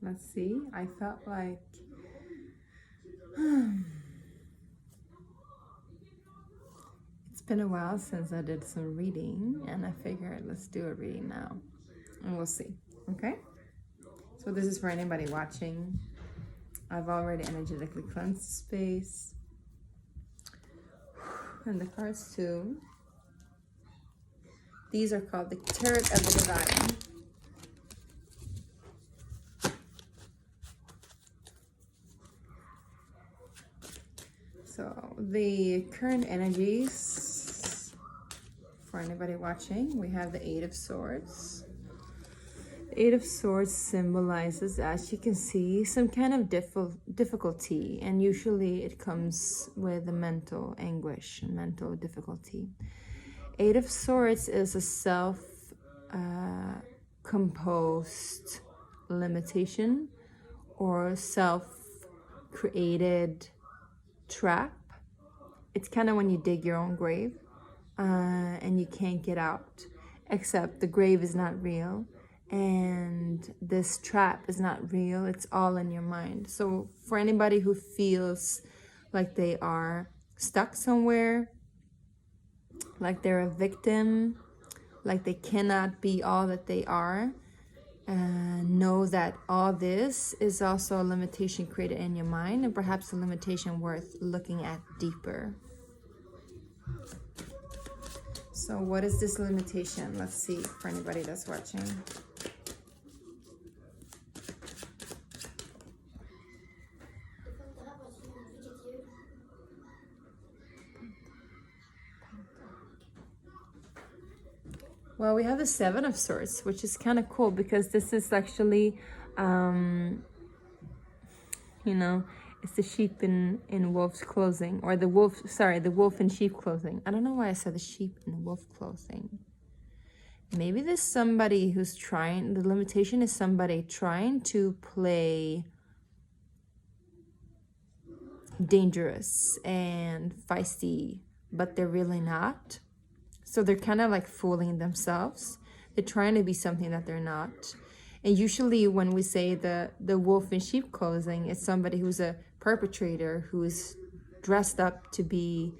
Let's see. I felt like it's been a while since I did some reading, and I figured let's do a reading now, and we'll see. Okay? So this is for anybody watching. I've already energetically cleansed space. And the cards too. These are called the Turret of the Divine. So the current energies for anybody watching, we have the Eight of Swords. The Eight of Swords symbolizes, as you can see, some kind of difficulty, and usually it comes with a mental anguish and mental difficulty. Eight of Swords is a self-composed limitation or self-created trap. It's kind of when you dig your own grave and you can't get out, except the grave is not real and this trap is not real. It's all in your mind. So for anybody who feels like they are stuck somewhere, like they're a victim, like they cannot be all that they are, know that all this is also a limitation created in your mind, and perhaps a limitation worth looking at deeper. So what is this limitation? Let's see for anybody that's watching. Well, we have the Seven of Swords, which is kind of cool because this is actually, you know, it's the sheep in wolf's clothing, or the wolf in sheep clothing. I don't know why I said the sheep in wolf clothing. Maybe there's somebody who's trying, the limitation is somebody trying to play dangerous and feisty, but they're really not. So they're kind of like fooling themselves. They're trying to be something that they're not. And usually when we say the wolf in sheep clothing, it's somebody who's a perpetrator, who is dressed up to be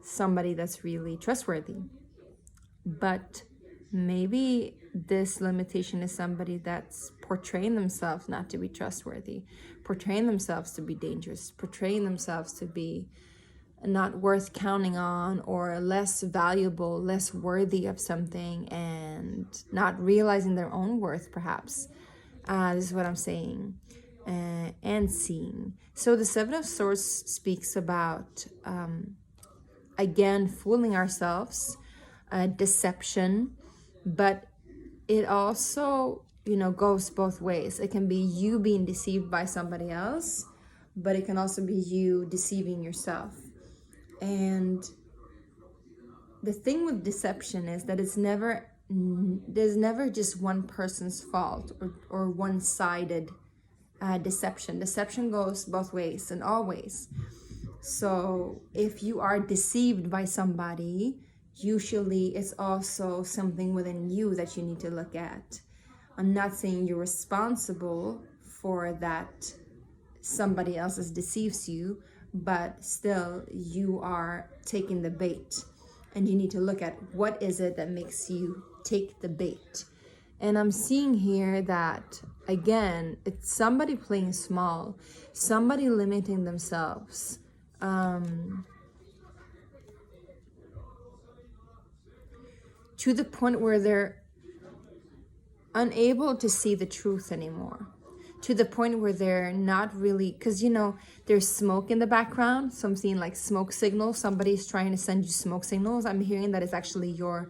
somebody that's really trustworthy. But maybe this limitation is somebody that's portraying themselves not to be trustworthy, portraying themselves to be dangerous, portraying themselves to be not worth counting on, or less valuable, less worthy of something, and not realizing their own worth, perhaps. This is what I'm saying and seeing. So the Seven of Swords speaks about, again, fooling ourselves, deception, but it also, you know, goes both ways. It can be you being deceived by somebody else, but it can also be you deceiving yourself. And the thing with deception is that there's never just one person's fault or one-sided deception. Deception goes both ways and always. So if you are deceived by somebody, usually it's also something within you that you need to look at. I'm not saying you're responsible for that somebody else deceives you, but still you are taking the bait, and you need to look at what is it that makes you take the bait. And I'm seeing here that, again, it's somebody playing small, somebody limiting themselves, to the point where they're unable to see the truth anymore, to the point where they're not really, because, you know, there's smoke in the background. So I'm seeing like smoke signals. Somebody's trying to send you smoke signals. I'm hearing that it's actually your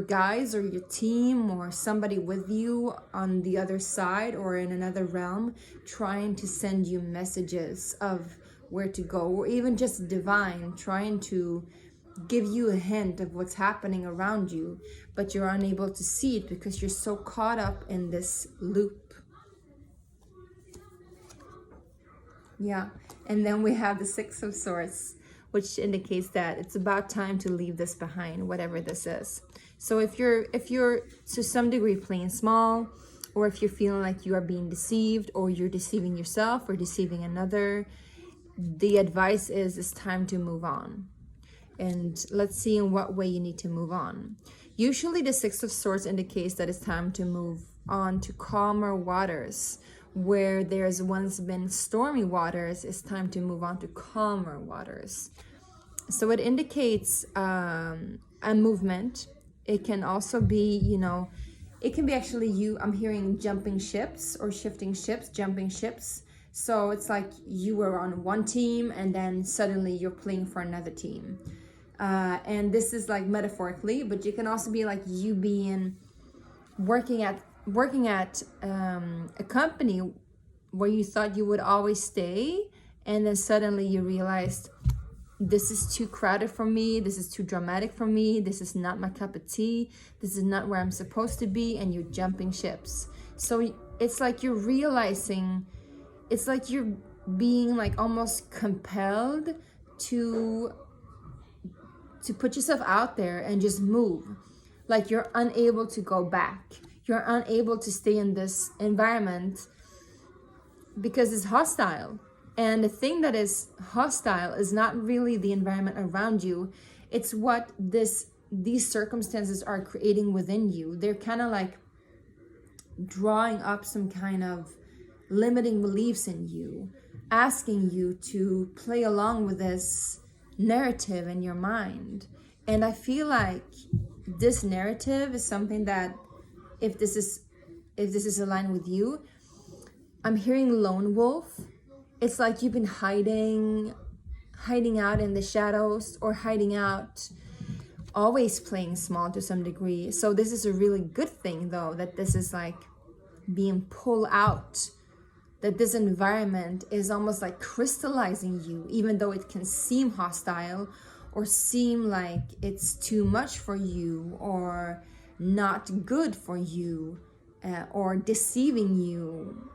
guys or your team or somebody with you on the other side or in another realm trying to send you messages of where to go, or even just divine trying to give you a hint of what's happening around you, but you're unable to see it because you're so caught up in this loop. Yeah. And then we have the Six of Swords, which indicates that it's about time to leave this behind, whatever this is. So if you're to some degree playing small, or if you're feeling like you are being deceived, or you're deceiving yourself or deceiving another, the advice is it's time to move on. And let's see in what way you need to move on. Usually the Six of Swords indicates that it's time to move on to calmer waters. Where there's once been stormy waters, it's time to move on to calmer waters. So it indicates a movement. It can also be, it can be actually I'm hearing jumping ships or shifting ships, jumping ships. So it's like you were on one team and then suddenly you're playing for another team. And this is like metaphorically, but you can also be like you being working at a company where you thought you would always stay, and then suddenly you realized this is too crowded for me, this is too dramatic for me, this is not my cup of tea, this is not where I'm supposed to be, and you're jumping ships. So it's like you're realizing, it's like you're being like almost compelled to put yourself out there and just move. Like you're unable to go back. You're unable to stay in this environment because it's hostile. And the thing that is hostile is not really the environment around you. It's what these circumstances are creating within you. They're kind of like drawing up some kind of limiting beliefs in you, asking you to play along with this narrative in your mind. And I feel like this narrative is something that if this is aligned with you, I'm hearing lone wolf. It's like you've been hiding out in the shadows, or hiding out, always playing small to some degree. So this is a really good thing though, that this is like being pulled out, that this environment is almost like crystallizing you, even though it can seem hostile or seem like it's too much for you or not good for you, or deceiving you,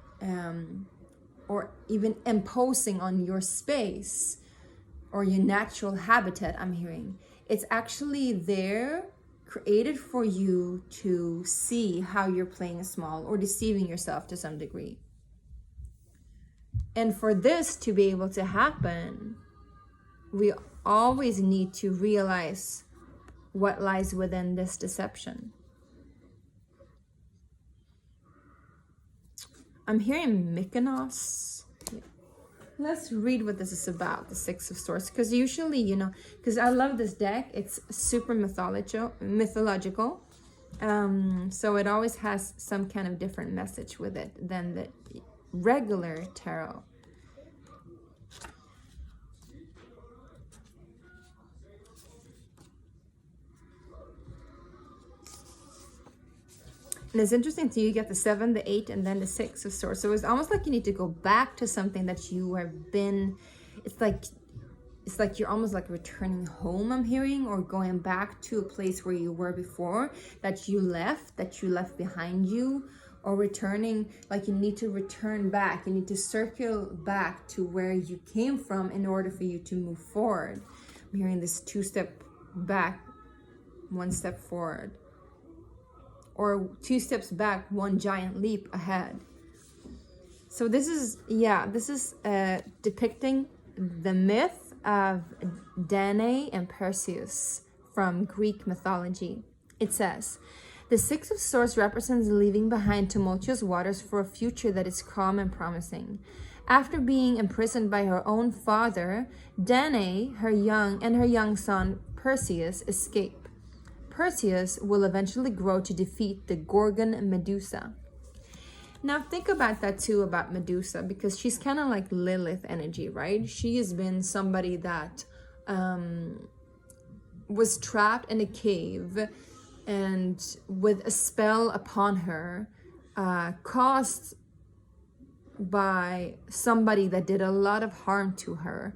or even imposing on your space or your natural habitat. I'm hearing it's actually there, created for you to see how you're playing small or deceiving yourself to some degree. And for this to be able to happen, we always need to realize what lies within this deception. I'm hearing Mykonos. Let's read what this is about, the Six of Swords. Because usually, because I love this deck, it's super mythological. So it always has some kind of different message with it than the regular tarot. And it's interesting too, you get the 7, the 8, and then the 6 of Swords. So it's almost like you need to go back to something that you have been, it's like you're almost like returning home, I'm hearing, or going back to a place where you were before, that you left behind you, or returning, like you need to return back. You need to circle back to where you came from in order for you to move forward. I'm hearing this 2-step back, 1 step forward. Or 2 steps back, 1 giant leap ahead. So this is depicting the myth of Danae and Perseus from Greek mythology. It says, the 6 of Swords represents leaving behind tumultuous waters for a future that is calm and promising. After being imprisoned by her own father, Danae, her young son Perseus escape. Perseus will eventually grow to defeat the Gorgon Medusa. Now think about that too, about Medusa, because she's kind of like Lilith energy, right? She has been somebody that was trapped in a cave, and with a spell upon her, caused by somebody that did a lot of harm to her,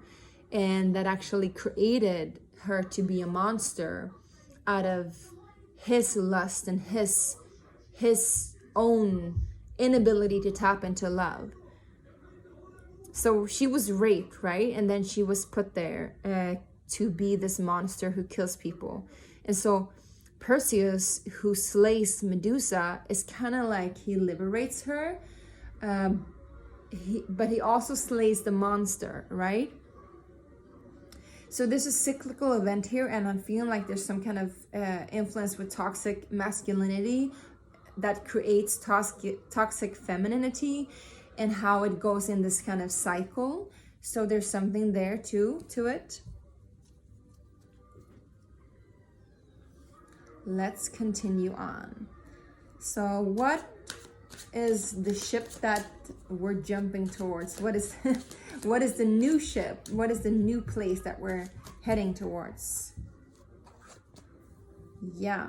and that actually created her to be a monster out of his lust and his own inability to tap into love. So she was raped, right? And then she was put there, to be this monster who kills people. And so Perseus, who slays Medusa, is kind of like he liberates her, but he also slays the monster, right? So there's a cyclical event here, and I'm feeling like there's some kind of influence with toxic masculinity that creates toxic femininity, and how it goes in this kind of cycle. So there's something there too to it. Let's continue on. So what is the ship that we're jumping towards? What is what is the new ship? What is the new place that we're heading towards? Yeah.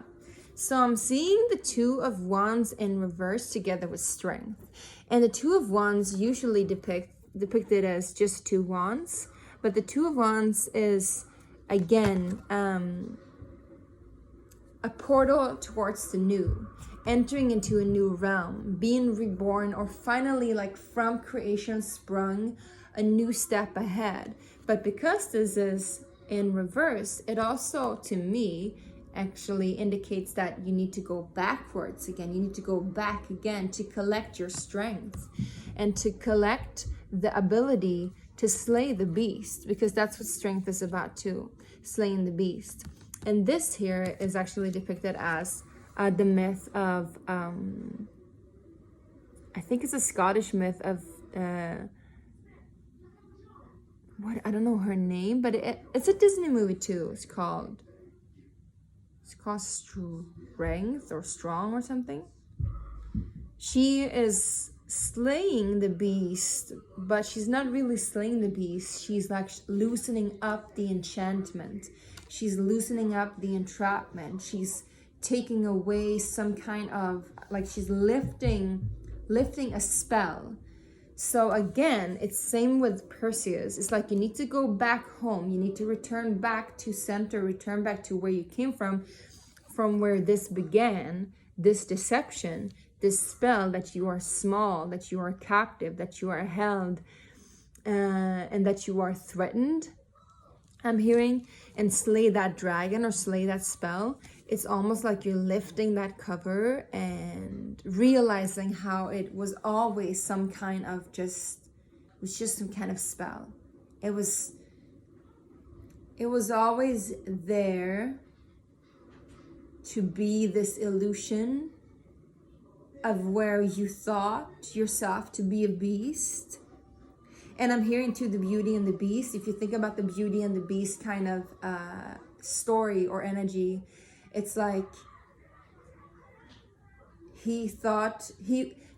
So I'm seeing the Two of Wands in reverse together with Strength. And the Two of Wands usually depicted as just two wands, but the Two of Wands is again a portal towards the new, entering into a new realm, being reborn, or finally, like from creation sprung, a new step ahead. But because this is in reverse, it also, to me, actually indicates that you need to go backwards again. You need to go back again to collect your strength and to collect the ability to slay the beast, because that's what strength is about too, slaying the beast. And this here is actually depicted as the myth of, I think it's a Scottish myth of, what, I don't know her name, but it's a Disney movie too. It's called Strength or Strong or something. She is slaying the beast, but she's not really slaying the beast. She's like loosening up the enchantment. She's loosening up the entrapment. She's taking away some kind of, like, she's lifting a spell. So again, it's same with Perseus. It's like you need to go back home. You need to return back to center, return back to where you came from where this began, this deception, this spell that you are small, that you are captive, that you are held, and that you are threatened. I'm hearing, and slay that dragon or slay that spell. It's almost like you're lifting that cover and realizing how it was always some kind of it was just some kind of spell. It was always there to be this illusion of where you thought yourself to be a beast. And I'm hearing too the Beauty and the Beast. If you think about the Beauty and the Beast kind of story or energy, it's like he thought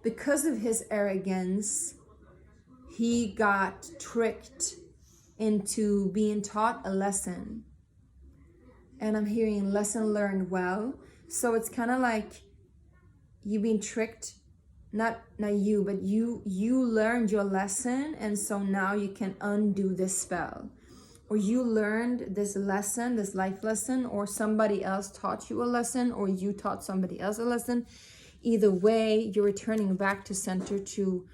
because of his arrogance, he got tricked into being taught a lesson. And I'm hearing lesson learned well. So it's kind of like you being tricked. Not you, but you learned your lesson, and so now you can undo this spell. Or you learned this lesson, this life lesson, or somebody else taught you a lesson, or you taught somebody else a lesson. Either way, you're returning back to center to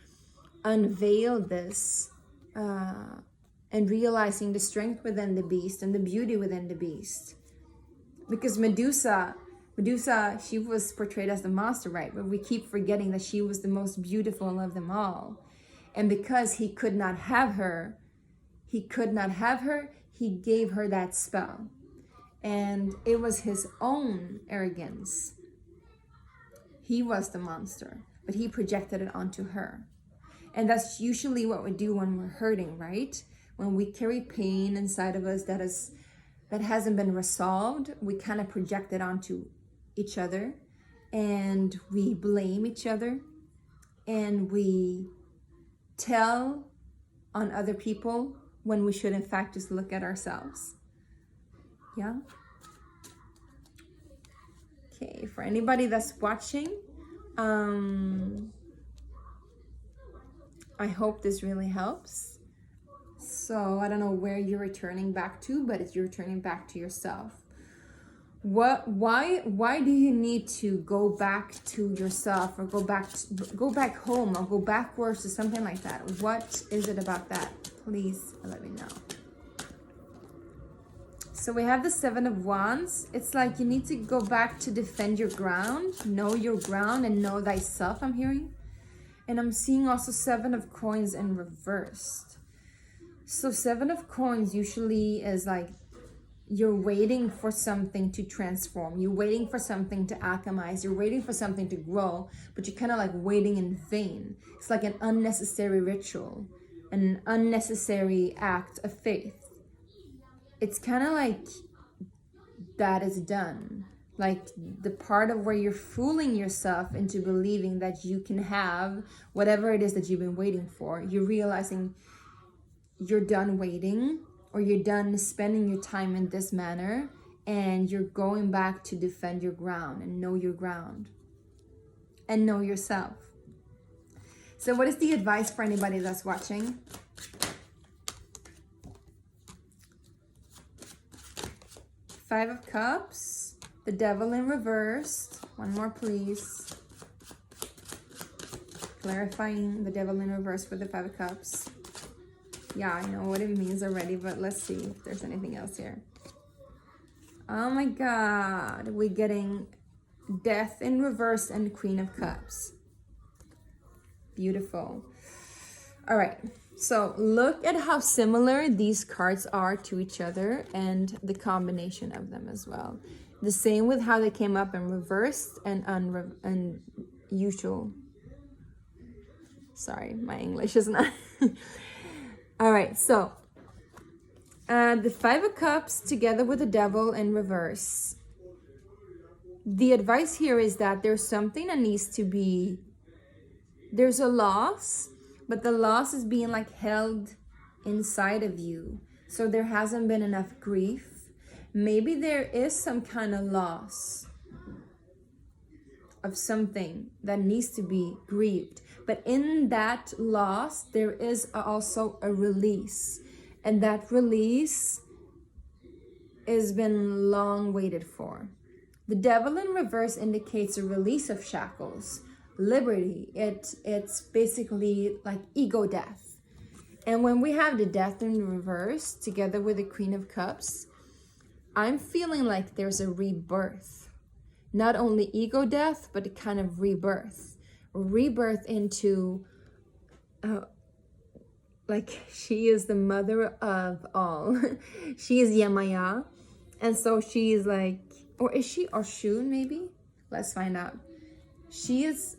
unveil this and realizing the strength within the beast and the beauty within the beast. Because Medusa, she was portrayed as the monster, right? But we keep forgetting that she was the most beautiful of them all. And because he could not have her, he gave her that spell. And it was his own arrogance. He was the monster, but he projected it onto her. And that's usually what we do when we're hurting, right? When we carry pain inside of us that hasn't been resolved, we kind of project it onto each other, and we blame each other, and we tell on other people when we should in fact just look at ourselves. Yeah. Okay, for anybody that's watching, I hope this really helps. So I don't know where you're returning back to, but it's you're returning back to yourself. Why do you need to go back to yourself, or go back home, or go backwards, or something like that? What is it about that? Please let me know. So we have the Seven of Wands. It's like you need to go back to defend your ground, know your ground, and know thyself, I'm hearing. And I'm seeing also Seven of Coins in reversed. So Seven of Coins usually is like you're waiting for something to transform. You're waiting for something to alchemize. You're waiting for something to grow, but you're kind of like waiting in vain. It's like an unnecessary ritual, an unnecessary act of faith. It's kind of like that is done. Like the part of where you're fooling yourself into believing that you can have whatever it is that you've been waiting for. You're realizing you're done waiting, or you're done spending your time in this manner, and you're going back to defend your ground and know your ground and know yourself. So what is the advice for anybody that's watching? Five of Cups, the Devil in reversed. One more, please. Clarifying the Devil in reverse with the Five of Cups. Yeah, I know what it means already, but let's see if there's anything else here. Oh my God, we're getting Death in reverse and Queen of Cups. Beautiful. All right, so look at how similar these cards are to each other and the combination of them as well. The same with how they came up in reversed and unusual. Sorry, my English is not... All right, so the Five of Cups together with the Devil in reverse. The advice here is that there's something that needs to be, there's a loss, but the loss is being like held inside of you. So there hasn't been enough grief. Maybe there is some kind of loss of something that needs to be grieved. But in that loss, there is also a release. And that release has been long waited for. The Devil in reverse indicates a release of shackles, liberty. It's basically like ego death. And when we have the Death in reverse together with the Queen of Cups, I'm feeling like there's a rebirth. Not only ego death, but a kind of rebirth. Rebirth into like she is the mother of all. She is Yamaya, and so she is like, or is she Oshun maybe? Let's find out. She is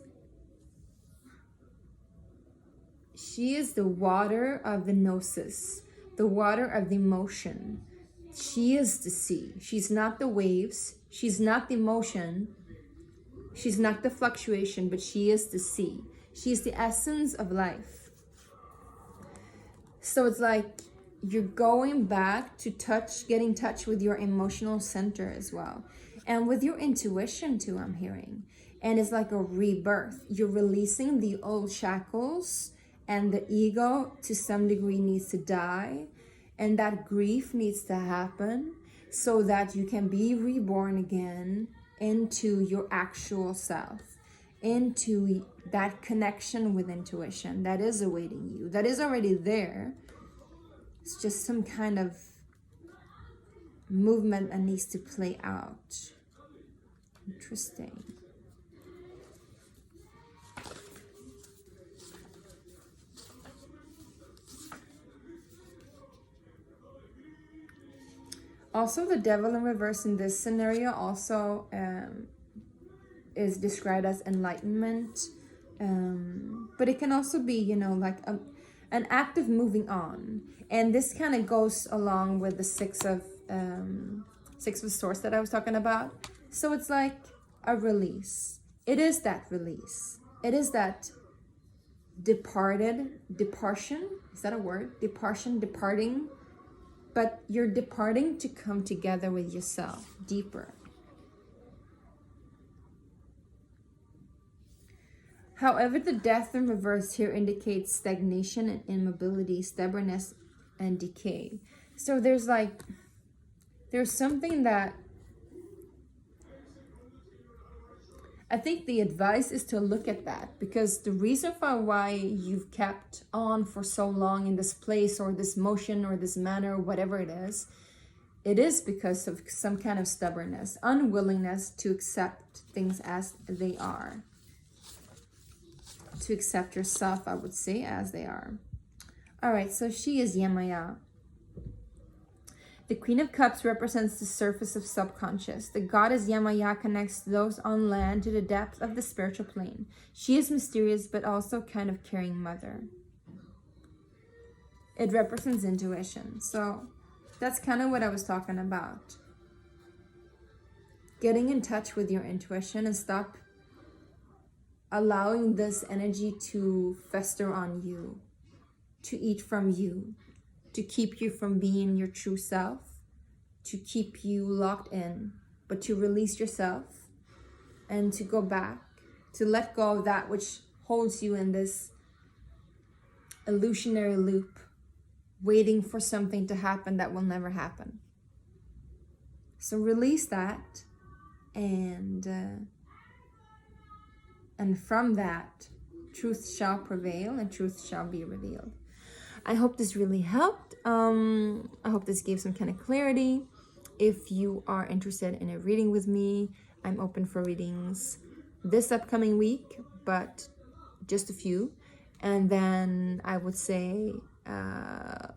the water of the gnosis, the water of the emotion. She is the sea. She's not the waves, she's not the emotion, she's not the fluctuation, but she is the sea. She's the essence of life. So it's like you're going back to get in touch with your emotional center as well. And with your intuition too, I'm hearing. And it's like a rebirth. You're releasing the old shackles, and the ego to some degree needs to die. And that grief needs to happen so that you can be reborn again into your actual self, into that connection with intuition that is awaiting you, that is already there. It's just some kind of movement that needs to play out. Interesting. Also, the Devil in reverse in this scenario also is described as enlightenment. But it can also be, you know, like an act of moving on. And this kind of goes along with the Six of Swords that I was talking about. So it's like a release. It is that release. It is that departion. Is that a word? Departing. But you're departing to come together with yourself deeper. However, the Death in reverse here indicates stagnation and immobility, stubbornness and decay. So there's something that I think the advice is to look at that, because the reason for why you've kept on for so long in this place or this motion or this manner or whatever it is it is because of some kind of stubbornness, unwillingness to accept things as they are. To accept yourself, I would say, as they are. All right, so she is Yemaya. The Queen of Cups represents the surface of subconscious. The goddess Yemaya connects those on land to the depth of the spiritual plane. She is mysterious, but also kind of caring mother. It represents intuition. So that's kind of what I was talking about. Getting in touch with your intuition and stop allowing this energy to fester on you, to eat from you, to keep you from being your true self, to keep you locked in, but to release yourself and to go back, to let go of that which holds you in this illusionary loop, waiting for something to happen that will never happen. So release that, and from that, truth shall prevail and truth shall be revealed. I hope this really helped. I hope this gave some kind of clarity. If you are interested in a reading with me, I'm open for readings this upcoming week, but just a few. And then I would say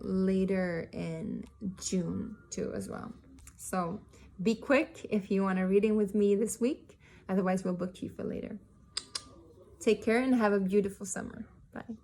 later in June too as well. So be quick if you want a reading with me this week. Otherwise, we'll book you for later. Take care and have a beautiful summer. Bye.